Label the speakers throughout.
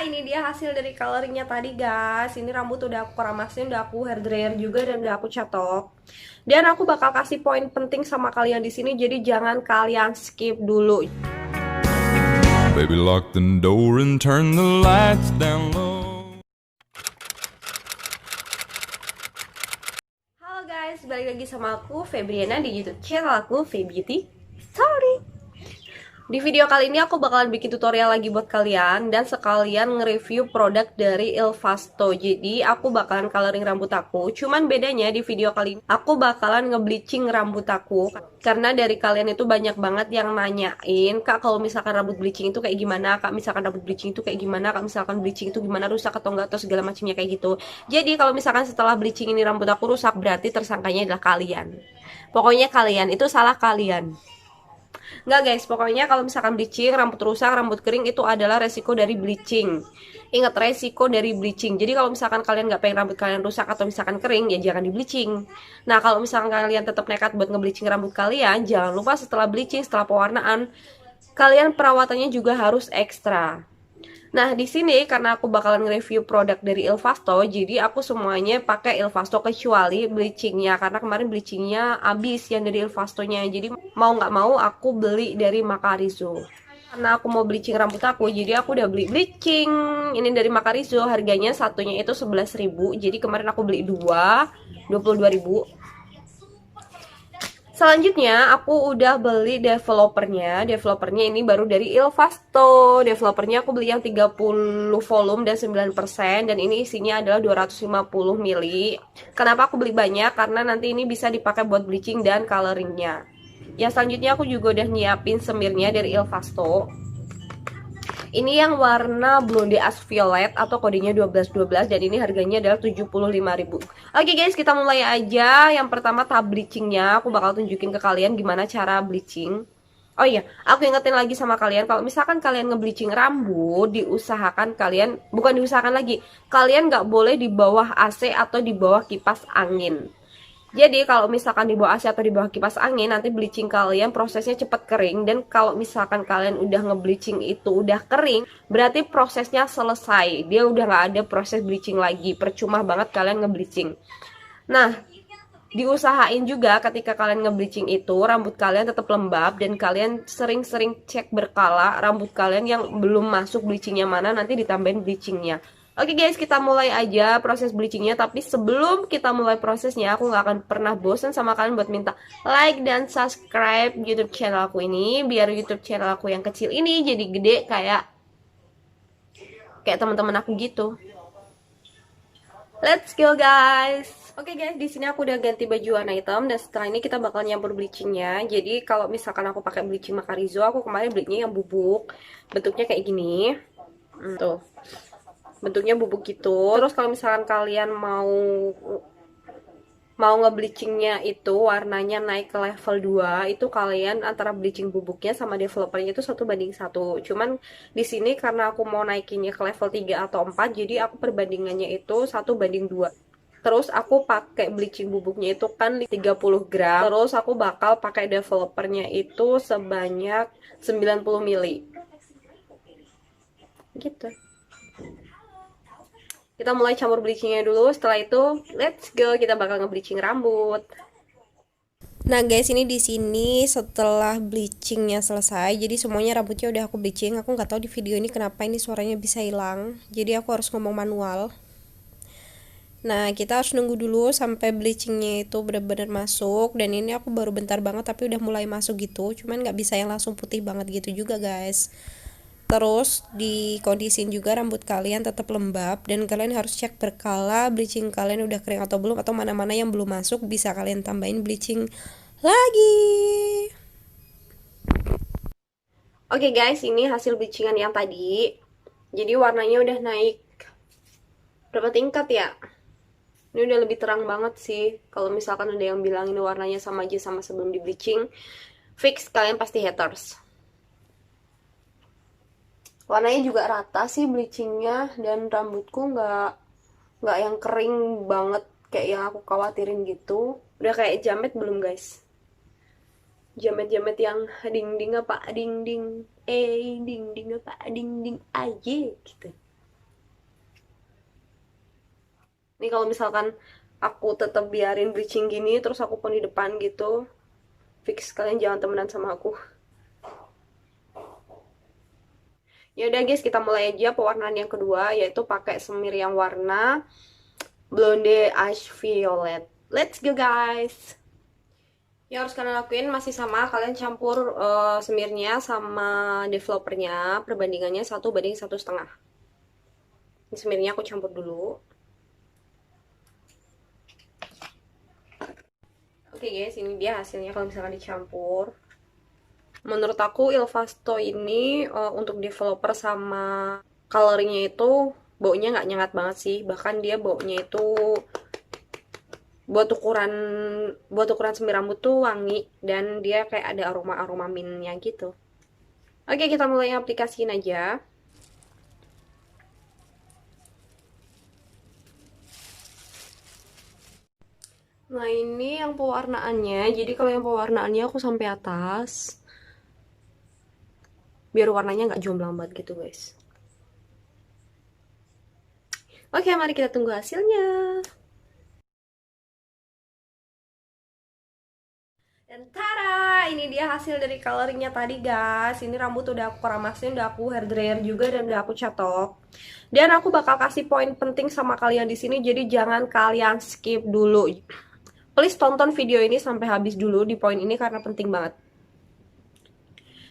Speaker 1: ini dia hasil dari coloringnya tadi guys. Ini rambut udah aku keramasin, udah aku hair dryer juga dan udah aku catok. Dan aku bakal kasih poin penting sama kalian di sini, jadi jangan kalian skip dulu.
Speaker 2: Baby, lock the door and turn the lights down low.
Speaker 1: Halo guys, balik lagi sama aku Febriana di YouTube channel aku Febeauty Story. Di video kali ini aku bakalan bikin tutorial lagi buat kalian dan sekalian nge-review produk dari Ilfasto. Jadi aku bakalan coloring rambut aku. Cuman bedanya di video kali ini aku bakalan nge-bleaching rambut aku. Karena dari kalian itu banyak banget yang nanyain, "Kak, kalau misalkan rambut bleaching itu kayak gimana? Kak, misalkan rambut bleaching itu kayak gimana? Kak, misalkan bleaching itu gimana, rusak atau enggak atau segala macamnya kayak gitu." Jadi kalau misalkan setelah bleaching ini rambut aku rusak, berarti tersangkanya adalah kalian. Pokoknya kalian, itu salah kalian. Nggak guys, pokoknya kalau misalkan bleaching, rambut rusak, rambut kering itu adalah resiko dari bleaching. Ingat, resiko dari bleaching. Jadi kalau misalkan kalian nggak pengen rambut kalian rusak atau misalkan kering, ya jangan di bleaching. Nah, kalau misalkan kalian tetap nekat buat nge-bleaching rambut kalian, jangan lupa setelah bleaching, setelah pewarnaan, kalian perawatannya juga harus ekstra. Nah, di sini karena aku bakalan nge-review produk dari Ilfasto, jadi aku semuanya pakai Ilfasto kecuali bleachingnya, karena kemarin bleachingnya habis yang dari Ilfastonya. Jadi mau nggak mau aku beli dari Macarizo. Karena aku mau bleaching rambut aku, jadi aku udah beli bleaching ini dari Macarizo. Harganya satunya itu 11.000. Jadi kemarin aku beli dua, 22.000. Selanjutnya aku udah beli developernya. Developernya ini baru dari Ilfasto. Developernya aku beli yang 30 volume dan 9%, dan ini isinya adalah 250 ml. Kenapa aku beli banyak? Karena nanti ini bisa dipakai buat bleaching dan coloringnya. Yang selanjutnya aku juga udah nyiapin semirnya dari Ilfasto. Ini yang warna Blonde Ash Violet atau kodenya 1212 dan ini harganya adalah 75.000. Oke guys, kita mulai aja. Yang pertama tahap bleachingnya, aku bakal tunjukin ke kalian gimana cara bleaching. Oh iya, aku ingetin lagi sama kalian, kalau misalkan kalian nge-bleaching rambut, diusahakan kalian, bukan diusahakan lagi, kalian nggak boleh di bawah AC atau di bawah kipas angin. Jadi kalau misalkan di bawah AC atau di bawah kipas angin, nanti bleaching kalian prosesnya cepat kering. Dan kalau misalkan kalian udah nge-bleaching itu udah kering, berarti prosesnya selesai. Dia udah nggak ada proses bleaching lagi. Percuma banget kalian nge-bleaching. Nah, diusahain juga ketika kalian nge-bleaching itu rambut kalian tetap lembab, dan kalian sering-sering cek berkala rambut kalian yang belum masuk bleachingnya mana, nanti ditambahin bleachingnya. Oke guys, kita mulai aja proses bleachingnya. Tapi sebelum kita mulai prosesnya, aku nggak akan pernah bosan sama kalian buat minta like dan subscribe YouTube channel aku ini, biar YouTube channel aku yang kecil ini jadi gede kayak teman-teman aku gitu. Let's go guys. Oke guys, di sini aku udah ganti baju warna hitam dan setelah ini kita bakal nyampur bleachingnya. Jadi kalau misalkan aku pakai bleaching Macarizo, aku kemarin belinya yang bubuk, bentuknya kayak gini. Tuh, bentuknya bubuk gitu. Terus kalau misalkan kalian mau nge-bleachingnya itu warnanya naik ke level 2, itu kalian antara bleaching bubuknya sama developernya itu 1:1. Cuman di sini karena aku mau naikinnya ke level 3 atau 4, jadi aku perbandingannya itu 1:2. Terus aku pakai bleaching bubuknya itu kan 30 gram. Terus aku bakal pakai developernya itu sebanyak 90 ml. Gitu. Kita mulai campur bleachingnya dulu. Setelah itu, let's go. Kita bakal nge-bleaching rambut. Nah guys, ini di sini setelah bleachingnya selesai, jadi semuanya rambutnya udah aku bleaching. Aku nggak tahu di video ini kenapa ini suaranya bisa hilang. Jadi aku harus ngomong manual. Nah, kita harus nunggu dulu sampai bleachingnya itu benar-benar masuk. Dan ini aku baru bentar banget tapi udah mulai masuk gitu. Cuman nggak bisa yang langsung putih banget gitu juga guys. Terus dikondisiin juga rambut kalian tetap lembab, dan kalian harus cek berkala bleaching kalian udah kering atau belum, atau mana-mana yang belum masuk bisa kalian tambahin bleaching lagi. Oke guys, ini hasil bleachingan yang tadi. Jadi warnanya udah naik berapa tingkat ya? Ini udah lebih terang banget sih. Kalau misalkan ada yang bilang ini warnanya sama aja sama sebelum di bleaching, fix kalian pasti haters. Warnanya juga rata sih bleachingnya, dan rambutku nggak yang kering banget kayak yang aku khawatirin gitu. Udah kayak jamet belum guys? Jamet-jamet yang ding ding apa ding ding, ding ding apa ding ding aja gitu. Nih kalau misalkan aku tetap biarin bleaching gini terus aku pun di depan gitu, fix kalian jangan temenan sama aku. Ya udah guys, kita mulai aja pewarnaan yang kedua, yaitu pakai semir yang warna Blonde Ash Violet. Let's go guys. Yang harus kalian lakuin masih sama, kalian campur semirnya sama developernya, perbandingannya 1:1,5. Ini semirnya aku campur dulu. Oke guys, ini dia hasilnya kalau misalkan dicampur. Menurut aku Ilvasto ini untuk developer sama coloringnya itu baunya nggak nyengat banget sih. Bahkan dia baunya itu buat ukuran semir rambut tuh wangi dan dia kayak ada aroma mintnya gitu. Oke, kita mulai aplikasiin aja. Nah, ini yang pewarnaannya. Jadi kalau yang pewarnaannya aku sampai atas, biar warnanya nggak jomplang banget gitu guys. Oke, mari kita tunggu hasilnya. Dan tada, ini dia hasil dari coloringnya tadi guys. Ini rambut udah aku keramasin, udah aku hair dryer juga dan udah aku cetok. Dan aku bakal kasih poin penting sama kalian di sini, jadi jangan kalian skip dulu. Please tonton video ini sampai habis dulu di poin ini karena penting banget.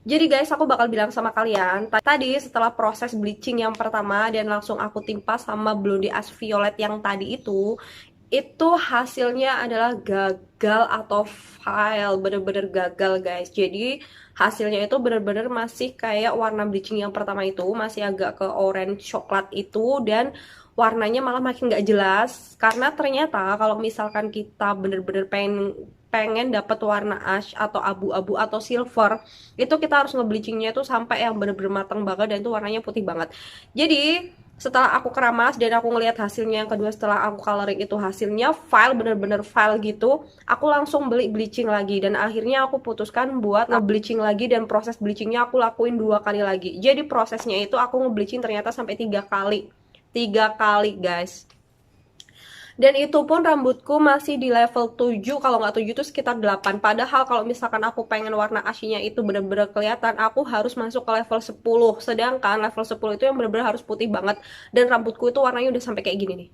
Speaker 1: Jadi guys, aku bakal bilang sama kalian, tadi setelah proses bleaching yang pertama dan langsung aku timpa sama Blondie Ash Violet yang tadi itu hasilnya adalah gagal atau fail, bener-bener gagal guys. Jadi hasilnya itu bener-bener masih kayak warna bleaching yang pertama itu, masih agak ke orange coklat itu, dan warnanya malah makin gak jelas. Karena ternyata kalau misalkan kita bener-bener pengen dapat warna ash atau abu-abu atau silver, itu kita harus ngebleachingnya itu sampai yang bener-bener matang banget dan itu warnanya putih banget. Jadi setelah aku keramas dan aku ngelihat hasilnya yang kedua setelah aku coloring itu hasilnya file, bener-bener file gitu, aku langsung beli bleaching lagi dan akhirnya aku putuskan buat nge-bleaching lagi dan proses bleachingnya aku lakuin 2 kali lagi. Jadi prosesnya itu aku nge-bleaching ternyata sampai 3 kali. 3 kali guys. Dan itu pun rambutku masih di level 7, kalau nggak 7 itu sekitar 8. Padahal kalau misalkan aku pengen warna aslinya itu bener-bener kelihatan, aku harus masuk ke level 10. Sedangkan level 10 itu yang bener-bener harus putih banget. Dan rambutku itu warnanya udah sampai kayak gini nih.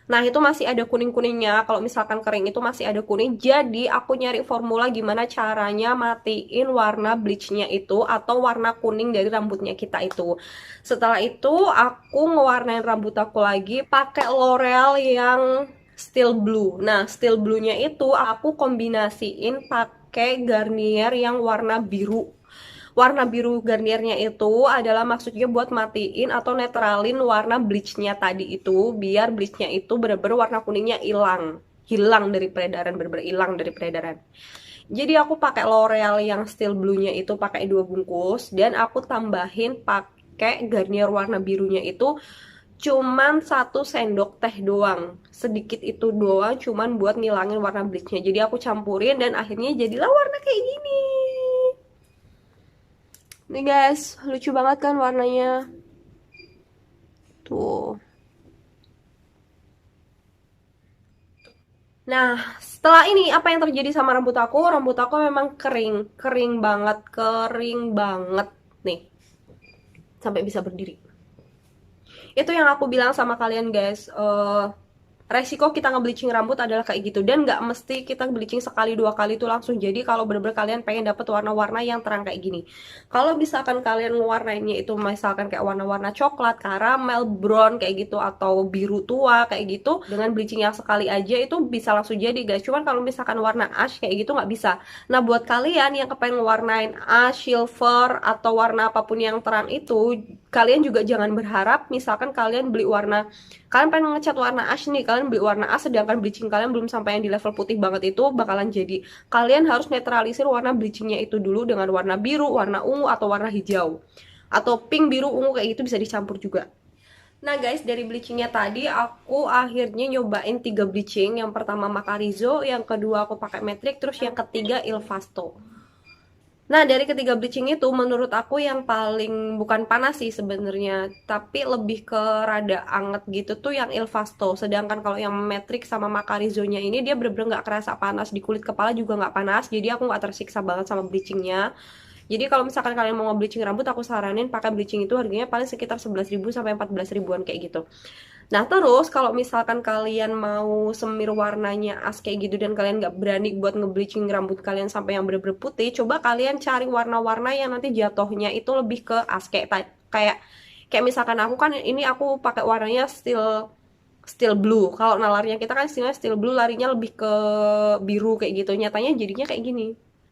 Speaker 1: Nah, itu masih ada kuning-kuningnya. Kalau misalkan kering itu masih ada kuning. Jadi, aku nyari formula gimana caranya matiin warna bleachnya itu atau warna kuning dari rambutnya kita itu. Setelah itu, aku ngewarnain rambut aku lagi pakai L'Oreal yang Steel Blue. Nah, Steel Blue-nya itu aku kombinasiin pakai Garnier yang warna biru. Warna biru Garniernya itu adalah maksudnya buat matiin atau netralin warna bleachnya tadi itu, biar bleachnya itu bener-bener warna kuningnya hilang dari peredaran, bener-bener hilang dari peredaran. Jadi aku pakai L'Oreal yang Steel Blue-nya itu pakai 2 bungkus dan aku tambahin pakai Garnier warna birunya itu cuman 1 sendok teh doang, sedikit itu doang, cuman buat ngilangin warna bleachnya. Jadi aku campurin dan akhirnya jadilah warna kayak gini. Nih guys, lucu banget kan warnanya. Tuh. Nah, setelah ini apa yang terjadi sama rambut aku? Rambut aku memang kering, kering banget nih. Sampai bisa berdiri. Itu yang aku bilang sama kalian guys. Resiko kita nge-bleaching rambut adalah kayak gitu, dan nggak mesti kita bleaching sekali 2 kali itu langsung jadi kalau bener-bener kalian pengen dapet warna-warna yang terang kayak gini. Kalau misalkan kalian ngewarnainnya itu misalkan kayak warna-warna coklat, karamel, brown kayak gitu atau biru tua kayak gitu, dengan bleaching yang sekali aja itu bisa langsung jadi guys. Cuman kalau misalkan warna ash kayak gitu nggak bisa. Nah, buat kalian yang kepengen ngewarnain ash, silver atau warna apapun yang terang itu, kalian juga jangan berharap misalkan kalian pengen ngecat warna ash nih, kalian beli warna ash sedangkan bleaching kalian belum sampai yang di level putih banget, itu bakalan jadi. Kalian harus netralisir warna bleachingnya itu dulu dengan warna biru, warna ungu, atau warna hijau. Atau pink, biru, ungu kayak gitu bisa dicampur juga. Nah guys, dari bleachingnya tadi aku akhirnya nyobain 3 bleaching. Yang pertama Macarizo, yang kedua aku pakai Matrix, terus yang ketiga Ilvasto. Nah, dari ketiga bleaching itu menurut aku yang paling bukan panas sih sebenarnya, tapi lebih ke rada anget gitu tuh yang Ilvasto. Sedangkan kalau yang Matrix sama Macarizonya ini dia bener-bener nggak kerasa panas, di kulit kepala juga nggak panas, jadi aku nggak tersiksa banget sama bleachingnya. Jadi kalau misalkan kalian mau nge-bleaching rambut, aku saranin pakai bleaching itu harganya paling sekitar 11.000 sampai 14 ribuan kayak gitu. Nah, terus kalau misalkan kalian mau semir warnanya as kayak gitu dan kalian nggak berani buat nge-bleaching rambut kalian sampai yang bener-bener putih, coba kalian cari warna-warna yang nanti jatuhnya itu lebih ke as kayak kayak misalkan aku kan ini aku pakai warnanya steel steel blue. Kalau nalarnya kita kan istilahnya steel blue larinya lebih ke biru kayak gitu. Nyatanya jadinya kayak gini.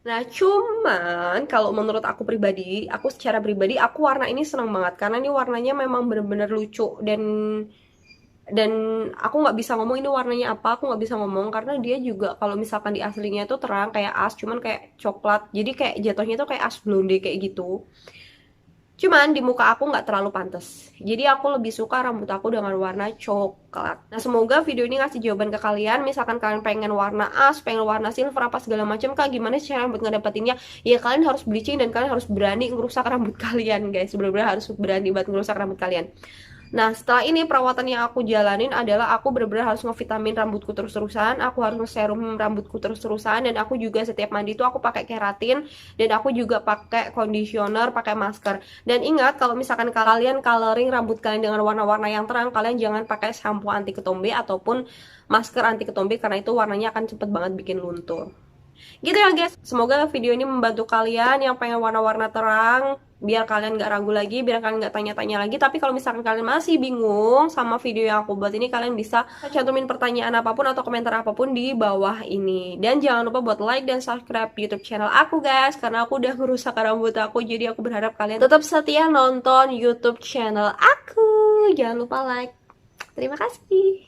Speaker 1: Nah, cuman kalau menurut aku pribadi, aku secara pribadi aku warna ini seneng banget karena ini warnanya memang bener-bener lucu dan aku nggak bisa ngomong ini warnanya apa, aku nggak bisa ngomong karena dia juga kalau misalkan di aslinya itu terang kayak as, cuman kayak coklat, jadi kayak jatuhnya tuh kayak as blonde kayak gitu. Cuman di muka aku nggak terlalu pantas, jadi aku lebih suka rambut aku dengan warna coklat. Nah, semoga video ini ngasih jawaban ke kalian. Misalkan kalian pengen warna as, pengen warna silver apa segala macam, kak gimana sih cara buat ngedapetinnya? Ya kalian harus bleaching dan kalian harus berani ngerusak rambut kalian guys, bener-bener harus berani buat ngerusak rambut kalian. Nah, setelah ini perawatan yang aku jalanin adalah aku benar-benar harus ngevitamin rambutku terus-terusan, aku harus nge-serum rambutku terus-terusan, dan aku juga setiap mandi itu aku pakai keratin, dan aku juga pakai conditioner, pakai masker. Dan ingat kalau misalkan kalian coloring rambut kalian dengan warna-warna yang terang, kalian jangan pakai shampoo anti ketombe ataupun masker anti ketombe karena itu warnanya akan cepet banget bikin luntur. Gitu ya guys, semoga video ini membantu kalian yang pengen warna-warna terang, biar kalian gak ragu lagi, biar kalian gak tanya-tanya lagi. Tapi kalau misalkan kalian masih bingung sama video yang aku buat ini, kalian bisa cantumin pertanyaan apapun atau komentar apapun di bawah ini. Dan jangan lupa buat like dan subscribe YouTube channel aku guys, karena aku udah ngerusak rambut aku, jadi aku berharap kalian tetap setia nonton YouTube channel aku. Jangan lupa like. Terima kasih.